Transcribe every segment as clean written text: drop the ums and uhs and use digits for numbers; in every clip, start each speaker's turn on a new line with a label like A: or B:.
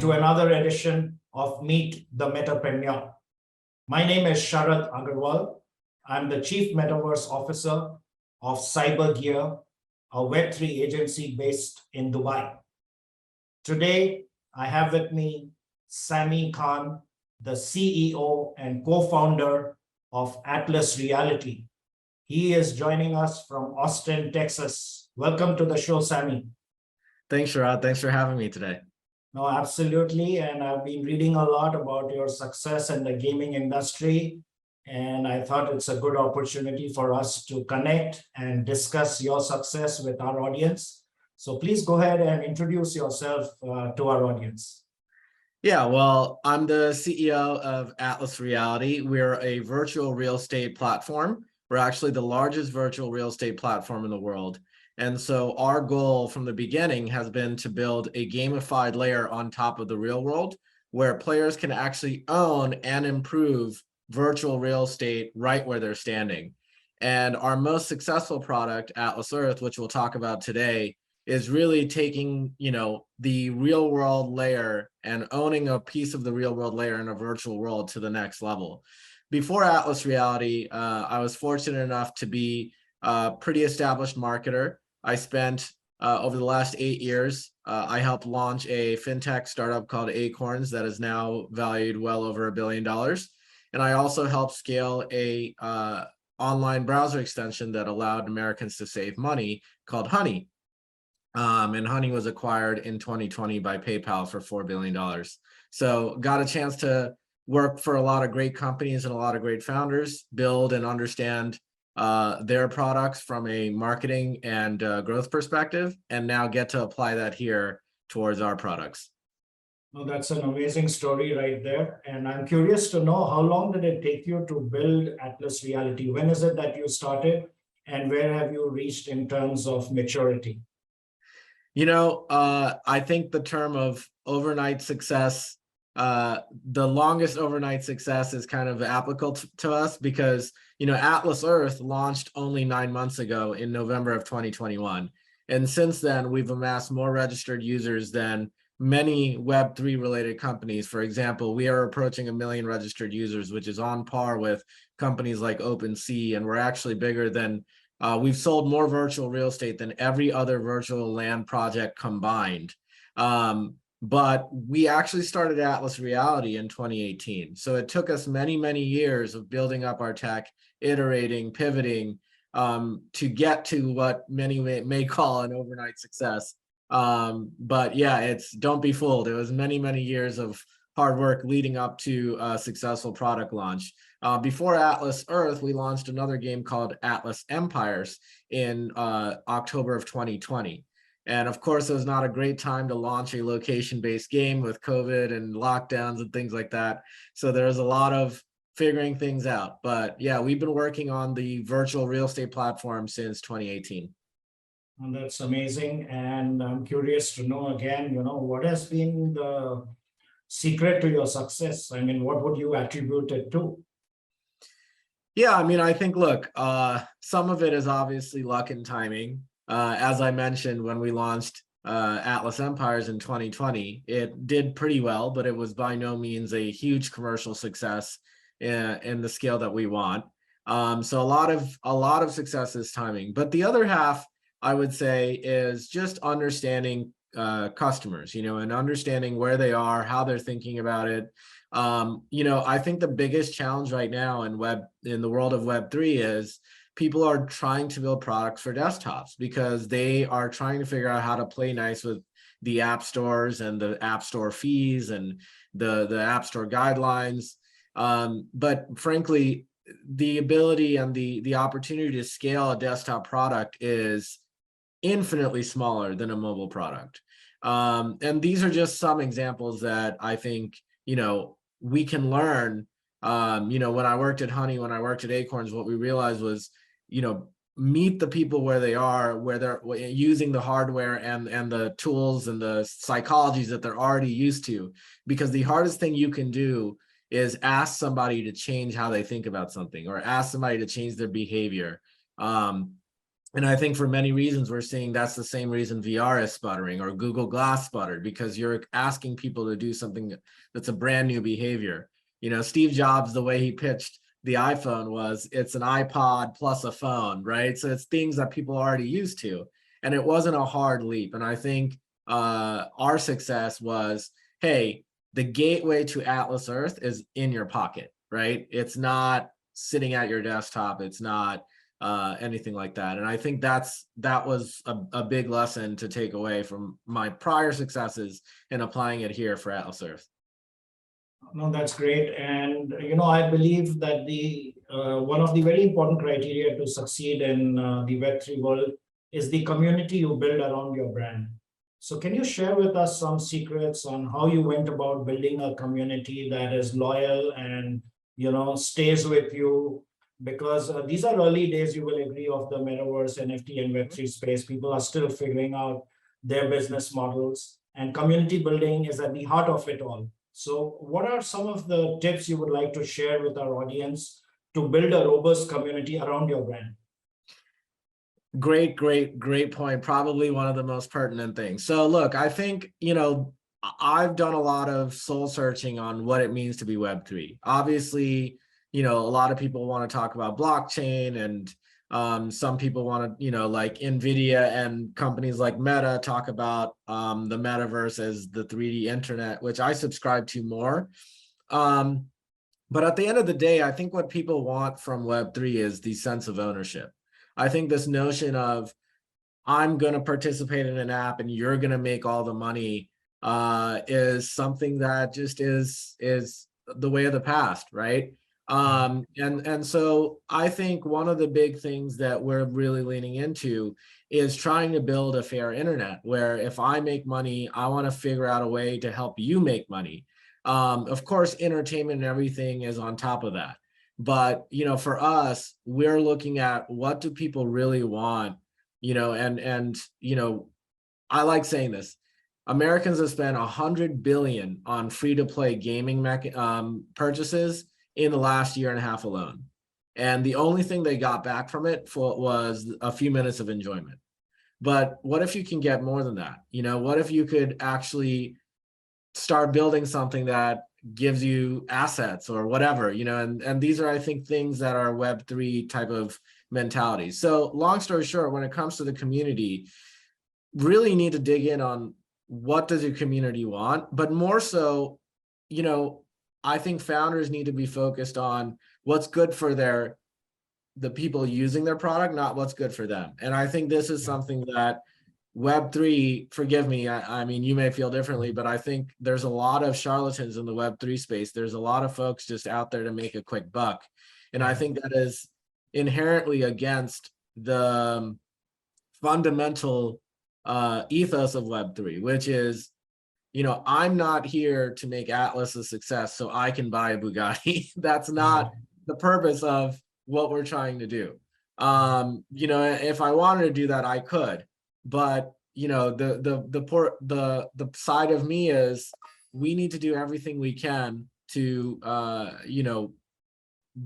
A: to another edition of Meet the Metapreneur. My name is Sharad Agarwal. I'm the Chief Metaverse Officer of CyberGear, a Web3 agency based in Dubai. Today, I have with me Sami Khan, the CEO and co-founder of Atlas Reality. He is joining us from Austin, Texas. Welcome to the show, Sami.
B: Thanks, Sharad. Thanks for having me today.
A: No, absolutely. And I've been reading a lot about your success in the gaming industry. And I thought it's a good opportunity for us to connect and discuss your success with our audience. So please go ahead and introduce yourself to our audience.
B: Yeah, well, I'm the CEO of Atlas Reality. We're a virtual real estate platform. We're actually the largest virtual real estate platform in the world. And so our goal from the beginning has been to build a gamified layer on top of the real world where players can actually own and improve virtual real estate right where they're standing. And our most successful product, Atlas Earth, which we'll talk about today, is really taking, the real world layer and owning a piece of the real world layer in a virtual world to the next level. Before Atlas Reality, I was fortunate enough to be a pretty established marketer. I spent over the last 8 years, I helped launch a fintech startup called Acorns that is now valued well over $1 billion. And I also helped scale a online browser extension that allowed Americans to save money called Honey. And Honey was acquired in 2020 by PayPal for $4 billion. So got a chance to work for a lot of great companies and a lot of great founders, build and understand their products from a marketing and growth perspective, and now get to apply that here towards our products.
A: Well, that's an amazing story right there. And I'm curious to know, how long did it take you to build Atlas Reality? When is it that you started, and where have you reached in terms of maturity?
B: I think the term of overnight success, the longest overnight success is kind of applicable to us because, Atlas Earth launched only 9 months ago in November of 2021. And since then, we've amassed more registered users than many Web3 related companies. For example, we are approaching 1 million registered users, which is on par with companies like OpenSea. And we're actually bigger than, we've sold more virtual real estate than every other virtual land project combined. But we actually started Atlas Reality in 2018. So it took us many, many years of building up our tech, iterating, pivoting, to get to what many may call an overnight success. But yeah, don't be fooled. It was many, many years of hard work leading up to a successful product launch. Before Atlas Earth, we launched another game called Atlas Empires in October of 2020. And of course, it was not a great time to launch a location-based game with COVID and lockdowns and things like that. So there was a lot of figuring things out. But yeah, we've been working on the virtual real estate platform since 2018.
A: And that's amazing. And I'm curious to know again, what has been the secret to your success? I mean, what would you attribute it to?
B: Yeah, I think, look, some of it is obviously luck and timing. As I mentioned, when we launched Atlas Empires in 2020, it did pretty well, but it was by no means a huge commercial success in the scale that we want. So a lot of success is timing. But the other half, I would say, is just understanding customers, and understanding where they are, how they're thinking about it. I think the biggest challenge right now in the world of Web3 is people are trying to build products for desktops because they are trying to figure out how to play nice with the app stores and the app store fees and the app store guidelines. But frankly, the ability and the opportunity to scale a desktop product is infinitely smaller than a mobile product. And these are just some examples that I think, we can learn. When I worked at Honey, when I worked at Acorns, what we realized was, meet the people where they are, where they're using the hardware and the tools and the psychologies that they're already used to. Because the hardest thing you can do is ask somebody to change how they think about something or ask somebody to change their behavior. And I think for many reasons, we're seeing that's the same reason VR is sputtering or Google Glass sputtered, because you're asking people to do something that's a brand new behavior. You know, Steve Jobs, the way he pitched the iPhone was it's an iPod plus a phone, right? So it's things that people are already used to. And it wasn't a hard leap. And I think our success was, hey, the gateway to Atlas Earth is in your pocket, right? It's not sitting at your desktop. It's not anything like that. And I think that was a big lesson to take away from my prior successes and applying it here for Atlas Earth.
A: No, that's great. And, I believe that the one of the very important criteria to succeed in the Web3 world is the community you build around your brand. So can you share with us some secrets on how you went about building a community that is loyal and, stays with you? Because these are early days, you will agree, of the metaverse, NFT, and Web3 space. People are still figuring out their business models, and community building is at the heart of it all. So what are some of the tips you would like to share with our audience to build a robust community around your brand?
B: Great point. Probably one of the most pertinent things. So look, I think, I've done a lot of soul searching on what it means to be Web3. Obviously, a lot of people want to talk about blockchain, and some people want to, like NVIDIA and companies like Meta talk about the metaverse as the 3D internet, which I subscribe to more. But at the end of the day, I think what people want from Web3 is the sense of ownership. I think this notion of I'm going to participate in an app and you're going to make all the money is something that just is the way of the past, right? And so I think one of the big things that we're really leaning into is trying to build a fair internet where if I make money, I want to figure out a way to help you make money. Of course, entertainment and everything is on top of that. But, for us, we're looking at what do people really want, and I like saying this. Americans have spent $100 billion on free-to-play gaming purchases in the last year and a half alone. And the only thing they got back from it was a few minutes of enjoyment. But what if you can get more than that? What if you could actually start building something that gives you assets or whatever, and these are, I think, things that are Web3 type of mentalities. So long story short, when it comes to the community, really need to dig in on what does your community want, but more so, I think founders need to be focused on what's good for the people using their product, not what's good for them. And I think this is something that Web3, forgive me, I mean, you may feel differently, but I think there's a lot of charlatans in the Web3 space. There's a lot of folks just out there to make a quick buck. And I think that is inherently against the fundamental ethos of Web3, which is, I'm not here to make Atlas a success so I can buy a Bugatti. That's not the purpose of what we're trying to do. If I wanted to do that, I could. But the side of me is we need to do everything we can to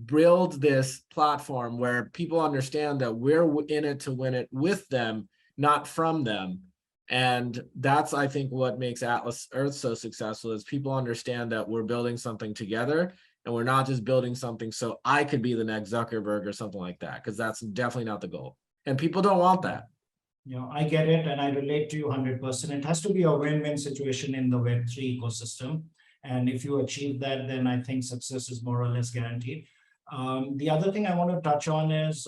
B: build this platform where people understand that we're in it to win it with them, not from them. And that's, I think, what makes Atlas Earth so successful is people understand that we're building something together and we're not just building something so I could be the next Zuckerberg or something like that, because that's definitely not the goal. And people don't want that.
A: I get it, and I relate to you 100%. It has to be a win-win situation in the Web3 ecosystem. And if you achieve that, then I think success is more or less guaranteed. The other thing I want to touch on is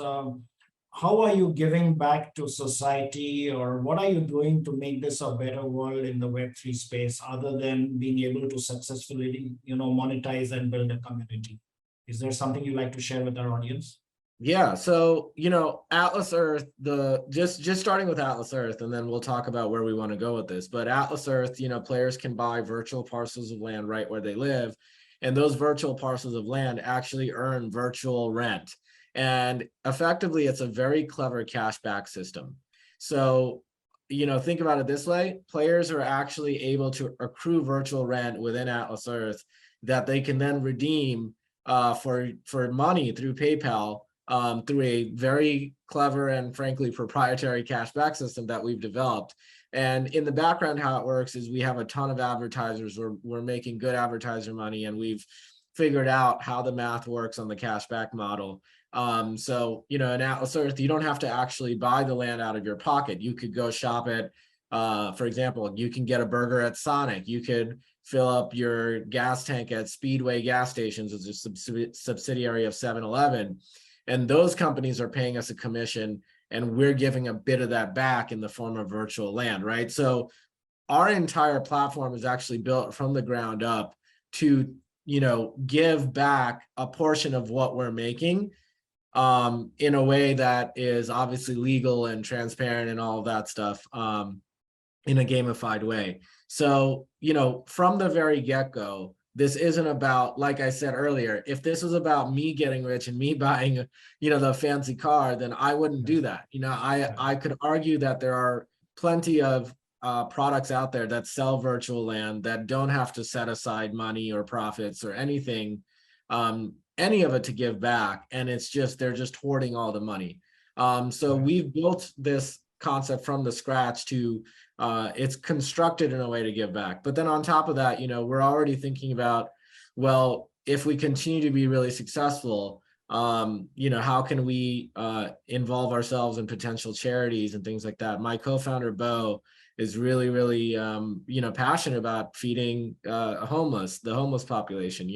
A: how are you giving back to society, or what are you doing to make this a better world in the Web3 space, other than being able to successfully, monetize and build a community? Is there something you'd like to share with our audience?
B: Yeah, so Atlas Earth, just starting with Atlas Earth, and then we'll talk about where we want to go with this. But Atlas Earth, players can buy virtual parcels of land right where they live, and those virtual parcels of land actually earn virtual rent. And effectively, it's a very clever cashback system. So, think about it this way: players are actually able to accrue virtual rent within Atlas Earth that they can then redeem for money through PayPal. through a very clever and frankly proprietary cashback system that we've developed. And in the background, how it works is we have a ton of advertisers. We're making good advertiser money, and we've figured out how the math works on the cashback model. So, in Atlas Earth, you don't have to actually buy the land out of your pocket. You could go shop at, for example, you can get a burger at Sonic. You could fill up your gas tank at Speedway gas stations as a subsidiary of 7-Eleven. And those companies are paying us a commission, and we're giving a bit of that back in the form of virtual land, right? So our entire platform is actually built from the ground up to, give back a portion of what we're making in a way that is obviously legal and transparent and all of that stuff in a gamified way. So, from the very get-go, this isn't about, like I said earlier, if this was about me getting rich and me buying, the fancy car, then I wouldn't do that. I could argue that there are plenty of products out there that sell virtual land that don't have to set aside money or profits or anything, any of it to give back. And it's just, they're just hoarding all the money. So we've built this concept from the scratch to, it's constructed in a way to give back. But then on top of that, we're already thinking about, well, if we continue to be really successful, how can we involve ourselves in potential charities and things like that? My co-founder, Bo, is really, really, passionate about feeding the homeless population.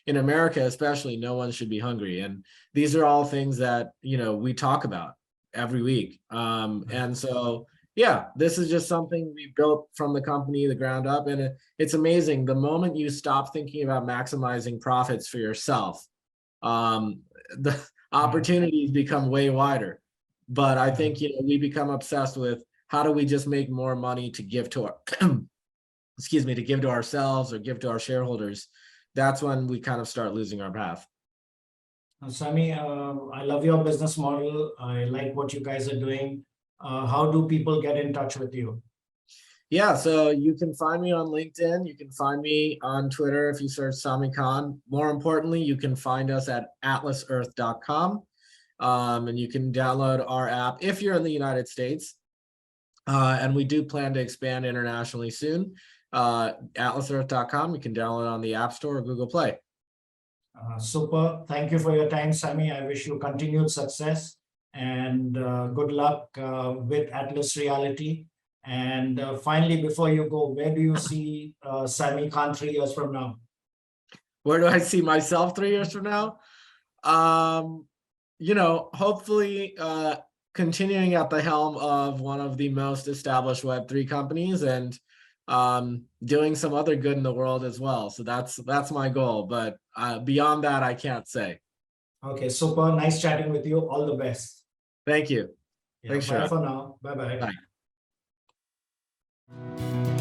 B: In America, especially, no one should be hungry. And these are all things that, we talk about every week. And so, yeah, this is just something we built from the company, the ground up. And it's amazing. The moment you stop thinking about maximizing profits for yourself, the opportunities become way wider. But I think, we become obsessed with how do we just make more money to give to our, to give to ourselves or give to our shareholders. That's when we kind of start losing our path.
A: Sami, I love your business model. I like what you guys are doing. How do people get in touch with you?
B: Yeah, so you can find me on LinkedIn. You can find me on Twitter if you search Sami Khan. More importantly, you can find us at atlasearth.com. And you can download our app if you're in the United States. And we do plan to expand internationally soon. Atlasearth.com, you can download on the App Store or Google Play.
A: Super. Thank you for your time, Sami. I wish you continued success and good luck with Atlas Reality. And finally, before you go, where do you see Sami Khan 3 years from now?
B: Where do I see myself 3 years from now? Hopefully continuing at the helm of one of the most established Web3 companies and doing some other good in the world as well. So that's my goal. But beyond that, I can't say.
A: Okay, super. Nice chatting with you. All the best.
B: Thank you.
A: Yeah,
B: Thanks,
A: bye
B: Sharad.
A: for now. Bye-bye.
B: Bye.